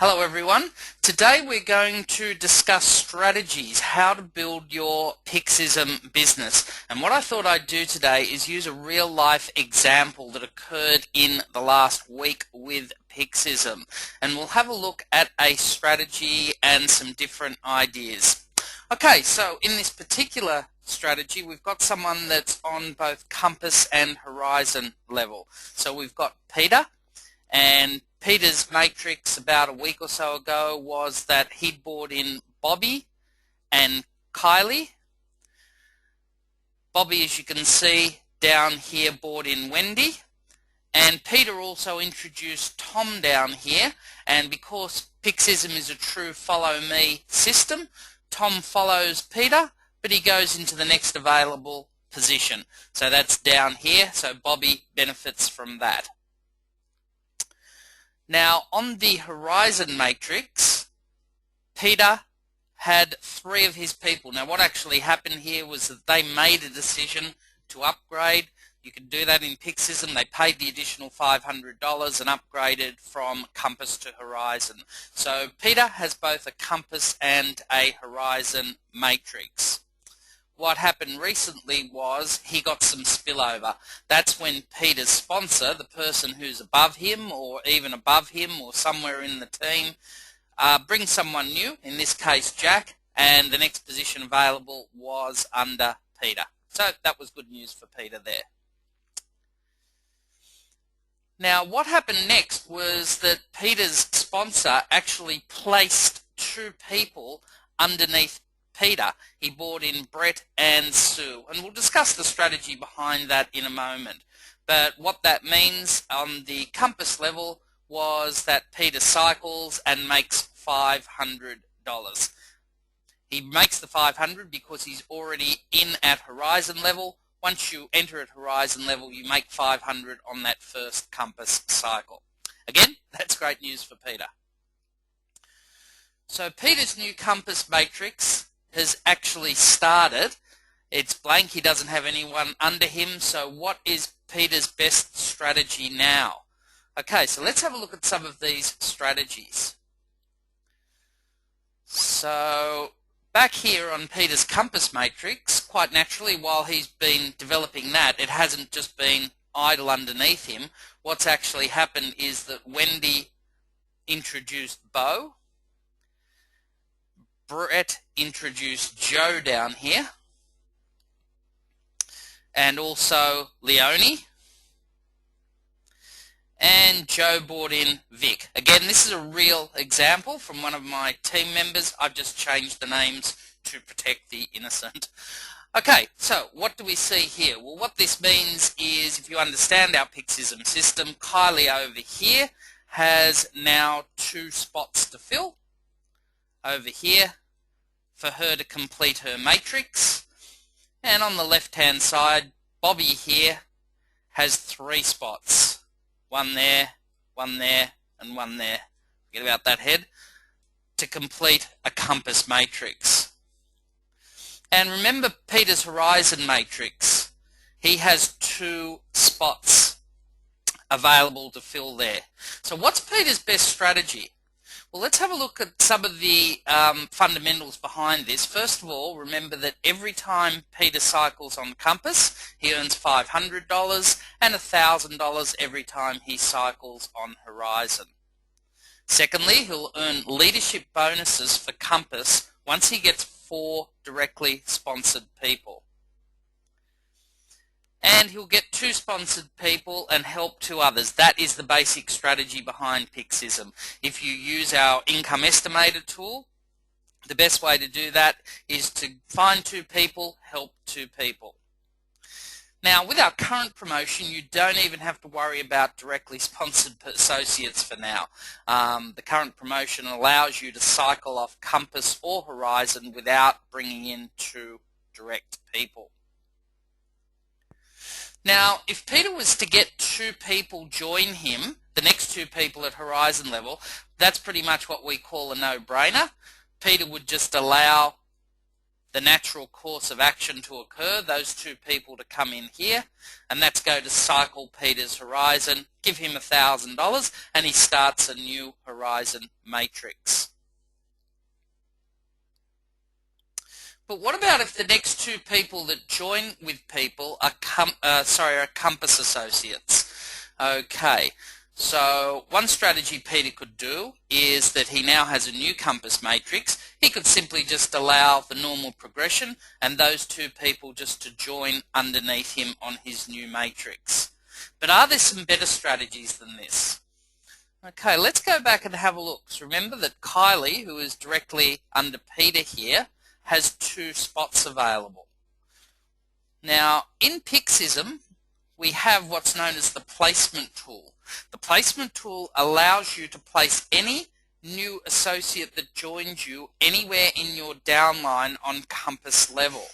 Hello everyone. Today we're going to discuss strategies, how to build your Pyxism business. And what I thought I'd do today is use a real life example that occurred in the last week with Pyxism. And we'll have a look at a strategy and some different ideas. Okay, so in this particular strategy we've got someone that's on both compass and horizon level. So we've got Peter, and Peter's matrix about a week or so ago was that he'd bought in Bobby and Kylie. Bobby, as you can see down here, bought in Wendy. And Peter also introduced Tom down here. And because Pyxism is a true follow me system, Tom follows Peter, but he goes into the next available position. So that's down here. So Bobby benefits from that. Now, on the horizon matrix, Peter had 3 of his people. Now, what actually happened here was that they made a decision to upgrade. You can do that in Pyxism. They paid the additional $500 and upgraded from compass to horizon. So Peter has both a compass and a horizon matrix. What happened recently was he got some spillover. That's when Peter's sponsor, the person who's above him or even above him or somewhere in the team, brings someone new, in this case Jack, and the next position available was under Peter. So that was good news for Peter there. Now what happened next was that Peter's sponsor actually placed 2 people underneath Peter. He brought in Brett and Sue, and we'll discuss the strategy behind that in a moment. But what that means on the compass level was that Peter cycles and makes $500. He makes the 500 because he's already in at horizon level. Once you enter at horizon level, you make 500 on that first compass cycle. Again, that's great news for Peter. So Peter's new compass matrix has actually started. It's blank. He doesn't have anyone under him. So what is Peter's best strategy now? Okay, so let's have a look at some of these strategies. So back here on Peter's compass matrix, quite naturally, while he's been developing that, it hasn't just been idle underneath him. What's actually happened is that Wendy introduced Bo. Brett introduced Joe down here, and also Leonie, and Joe brought in Vic. Again, this is a real example from one of my team members. I've just changed the names to protect the innocent. Okay, so what do we see here? Well, what this means is, if you understand our Pyxism system, Kylie over here has now 2 spots to fill over here for her to complete her matrix, and on the left hand side Bobby here has 3 spots, 1 there, 1 there, and 1 there, forget about that head, to complete a compass matrix. And remember Peter's horizon matrix, he has 2 spots available to fill there. So what's Peter's best strategy? Well, let's have a look at some of the fundamentals behind this. First of all, remember that every time Peter cycles on compass, he earns $500 and $1,000 every time he cycles on horizon. Secondly, he'll earn leadership bonuses for compass once he gets 4 directly sponsored people. And he'll get 2 sponsored people and help 2 others. That is the basic strategy behind Pyxism. If you use our income estimator tool, the best way to do that is to find 2 people, help 2 people. Now, with our current promotion, you don't even have to worry about directly sponsored associates for now. The current promotion allows you to cycle off compass or horizon without bringing in 2 direct people. Now, if Peter was to get 2 people join him, the next 2 people at horizon level, that's pretty much what we call a no-brainer. Peter would just allow the natural course of action to occur, those two people to come in here, and that's go to cycle Peter's horizon, give him $1,000, and he starts a new horizon matrix. But what about if the next two people that join with people are compass associates? Okay, so one strategy Peter could do is that he now has a new compass matrix. He could simply just allow the normal progression and those two people just to join underneath him on his new matrix. But are there some better strategies than this? Okay, let's go back and have a look. So remember that Kylie, who is directly under Peter here, has two spots available. Now, in Pyxism, we have what's known as the placement tool. The placement tool allows you to place any new associate that joins you anywhere in your downline on compass level.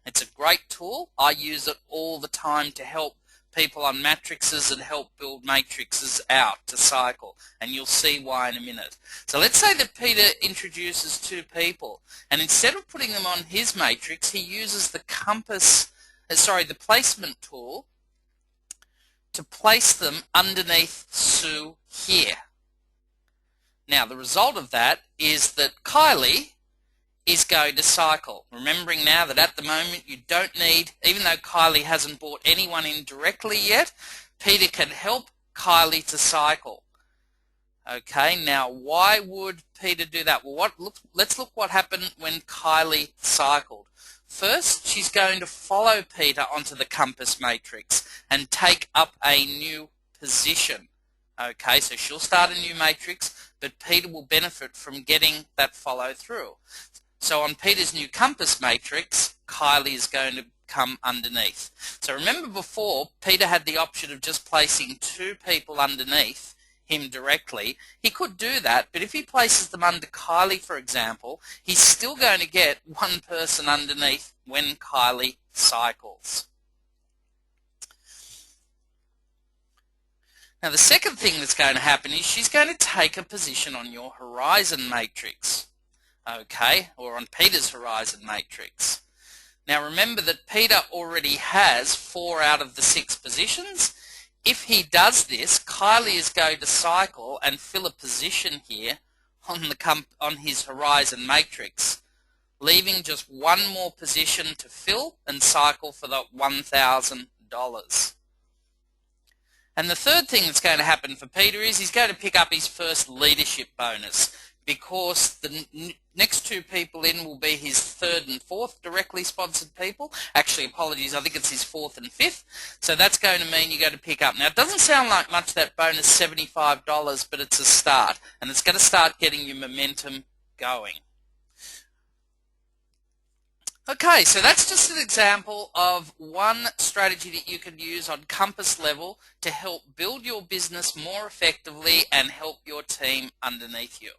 It's a great tool. I use it all the time to help people on matrices and help build matrices out to cycle, and you'll see why in a minute. So let's say that Peter introduces two people, and instead of putting them on his matrix, he uses the the placement tool to place them underneath Sue here. Now the result of that is that Kylie is going to cycle. Remembering now that at the moment you don't need, even though Kylie hasn't brought anyone in directly yet, Peter can help Kylie to cycle. Okay, now why would Peter do that? Well, let's look what happened when Kylie cycled. First, she's going to follow Peter onto the compass matrix and take up a new position. Okay, so she'll start a new matrix, but Peter will benefit from getting that follow through. So on Peter's new compass matrix, Kylie is going to come underneath. So remember before, Peter had the option of just placing two people underneath him directly. He could do that, but if he places them under Kylie, for example, he's still going to get one person underneath when Kylie cycles. Now the second thing that's going to happen is she's going to take a position on your horizon matrix. Okay, or on Peter's horizon matrix. Now remember that Peter already has 4 out of the 6 positions. If he does this, Kylie is going to cycle and fill a position here on his horizon matrix, leaving just one more position to fill and cycle for the $1,000. And the third thing that's going to happen for Peter is he's going to pick up his first leadership bonus, because the next two people in will be his 3rd and 4th directly sponsored people. Actually, apologies, I think it's his 4th and 5th. So that's going to mean you're going to pick up. Now, it doesn't sound like much, that bonus, $75, but it's a start. And it's going to start getting your momentum going. Okay, so that's just an example of one strategy that you can use on compass level to help build your business more effectively and help your team underneath you.